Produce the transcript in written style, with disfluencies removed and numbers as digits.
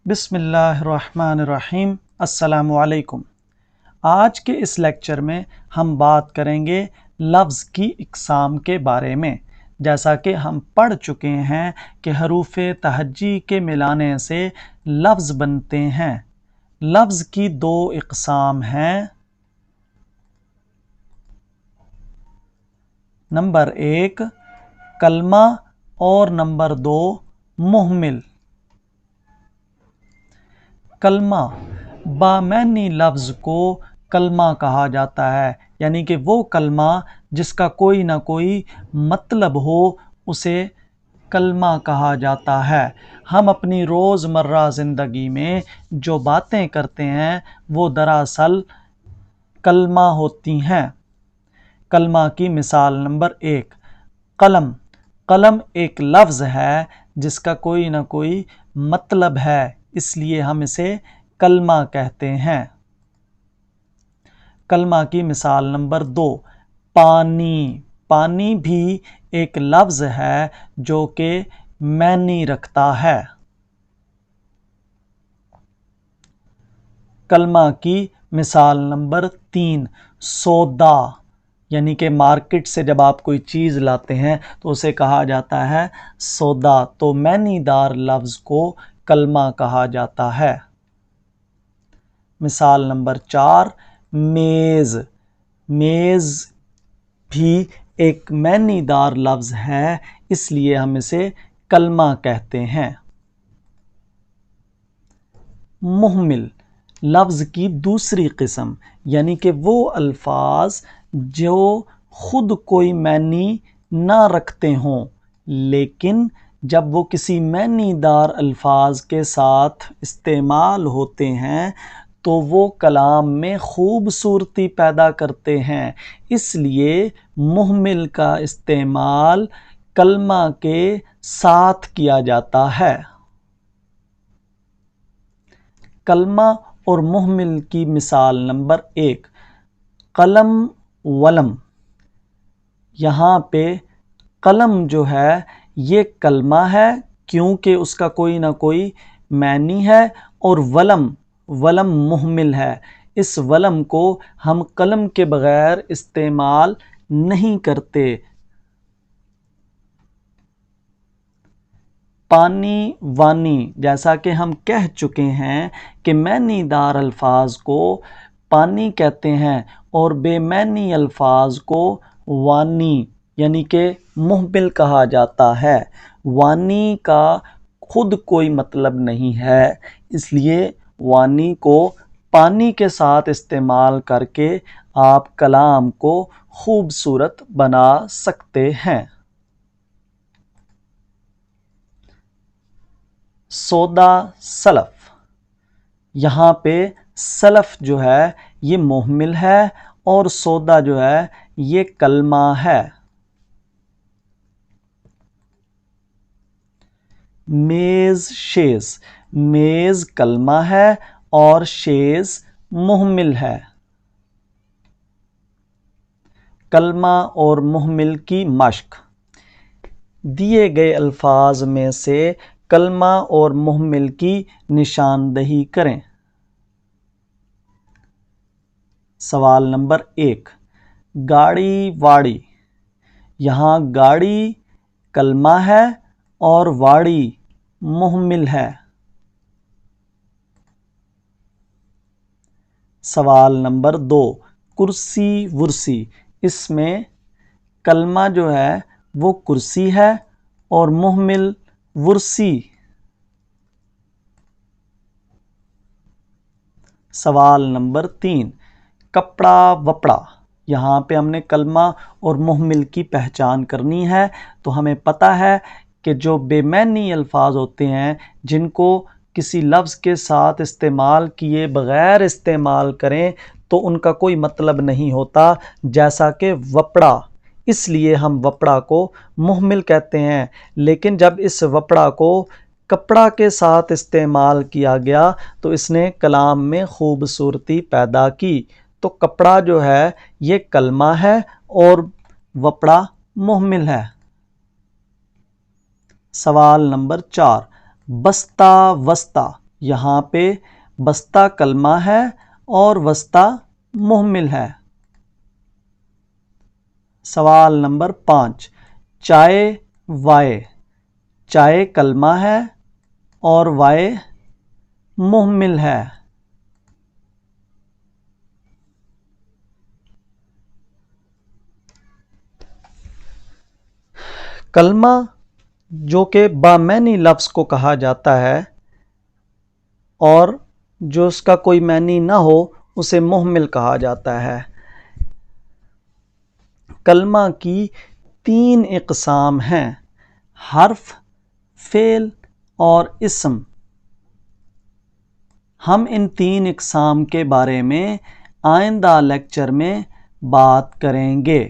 بسم اللہ الرحمن الرحیم۔ السلام علیکم۔ آج کے اس لیکچر میں ہم بات کریں گے لفظ کی اقسام کے بارے میں۔ جیسا کہ ہم پڑھ چکے ہیں کہ حروف تہجی کے ملانے سے لفظ بنتے ہیں۔ لفظ کی دو اقسام ہیں۔ نمبر 1 کلمہ اور نمبر 2 مہمل۔ کلمہ بامعنی لفظ کو کلمہ کہا جاتا ہے، یعنی کہ وہ کلمہ جس کا کوئی نہ کوئی مطلب ہو اسے کلمہ کہا جاتا ہے۔ ہم اپنی روزمرہ زندگی میں جو باتیں کرتے ہیں وہ دراصل کلمہ ہوتی ہیں۔ کلمہ کی مثال نمبر 1 قلم۔ قلم ایک لفظ ہے جس کا کوئی نہ کوئی مطلب ہے، اس لیے ہم اسے کلمہ کہتے ہیں۔ کلمہ کی مثال نمبر 2 پانی۔ پانی بھی ایک لفظ ہے جو کہ معنی رکھتا ہے۔ کلمہ کی مثال نمبر 3 سودا، یعنی کہ مارکیٹ سے جب آپ کوئی چیز لاتے ہیں تو اسے کہا جاتا ہے سودا، تو معنی دار لفظ کو کلمہ کہا جاتا ہے۔ مثال نمبر 4 میز۔ میز بھی ایک معنی دار لفظ ہے، اس لیے ہم اسے کلمہ کہتے ہیں۔ مہمل لفظ کی دوسری قسم، یعنی کہ وہ الفاظ جو خود کوئی معنی نہ رکھتے ہوں لیکن جب وہ کسی معنی دار الفاظ کے ساتھ استعمال ہوتے ہیں تو وہ کلام میں خوبصورتی پیدا کرتے ہیں، اس لیے مہمل کا استعمال کلمہ کے ساتھ کیا جاتا ہے۔ کلمہ اور مہمل کی مثال نمبر 1 قلم ولم۔ یہاں پہ قلم جو ہے یہ کلمہ ہے کیونکہ اس کا کوئی نہ کوئی معنی ہے، اور ولم مہمل ہے۔ اس ولم کو ہم قلم کے بغیر استعمال نہیں کرتے۔ پانی وانی، جیسا کہ ہم کہہ چکے ہیں کہ معنی دار الفاظ کو پانی کہتے ہیں اور بے معنی الفاظ کو وانی یعنی کہ مہمل کہا جاتا ہے۔ وانی کا خود کوئی مطلب نہیں ہے، اس لیے وانی کو پانی کے ساتھ استعمال کر کے آپ کلام کو خوبصورت بنا سکتے ہیں۔ سودا سلف۔ یہاں پہ سلف جو ہے یہ مہمل ہے اور سودا جو ہے یہ کلمہ ہے۔ میز شیز۔ میز کلمہ ہے اور شیز مہمل ہے۔ کلمہ اور مہمل کی مشق۔ دیے گئے الفاظ میں سے کلمہ اور مہمل کی نشاندہی کریں۔ سوال نمبر 1 گاڑی واڑی۔ یہاں گاڑی کلمہ ہے اور واڑی مہمل ہے۔ سوال نمبر 2 کرسی ورسی۔ اس میں کلمہ جو ہے وہ کرسی ہے اور مہمل ورسی۔ سوال نمبر 3 کپڑا وپڑا۔ یہاں پہ ہم نے کلمہ اور مہمل کی پہچان کرنی ہے، تو ہمیں پتہ ہے کہ جو بے معنی الفاظ ہوتے ہیں جن کو کسی لفظ کے ساتھ استعمال کیے بغیر استعمال کریں تو ان کا کوئی مطلب نہیں ہوتا، جیسا کہ وپڑا۔ اس لیے ہم وپڑا کو مہمل کہتے ہیں، لیکن جب اس وپڑا کو کپڑا کے ساتھ استعمال کیا گیا تو اس نے کلام میں خوبصورتی پیدا کی، تو کپڑا جو ہے یہ کلمہ ہے اور وپڑا مہمل ہے۔ سوال نمبر 4 بستہ وسطہ۔ یہاں پہ بستہ کلمہ ہے اور وسطی مہمل ہے۔ سوال نمبر 5، چائے وائے، چائے کلمہ ہے اور وائے مہمل ہے۔ کلمہ جو کہ بامعنی لفظ کو کہا جاتا ہے اور جو اس کا کوئی معنی نہ ہو اسے مہمل کہا جاتا ہے۔ کلمہ کی 3 اقسام ہیں، حرف، فعل اور اسم۔ ہم ان 3 اقسام کے بارے میں آئندہ لیکچر میں بات کریں گے۔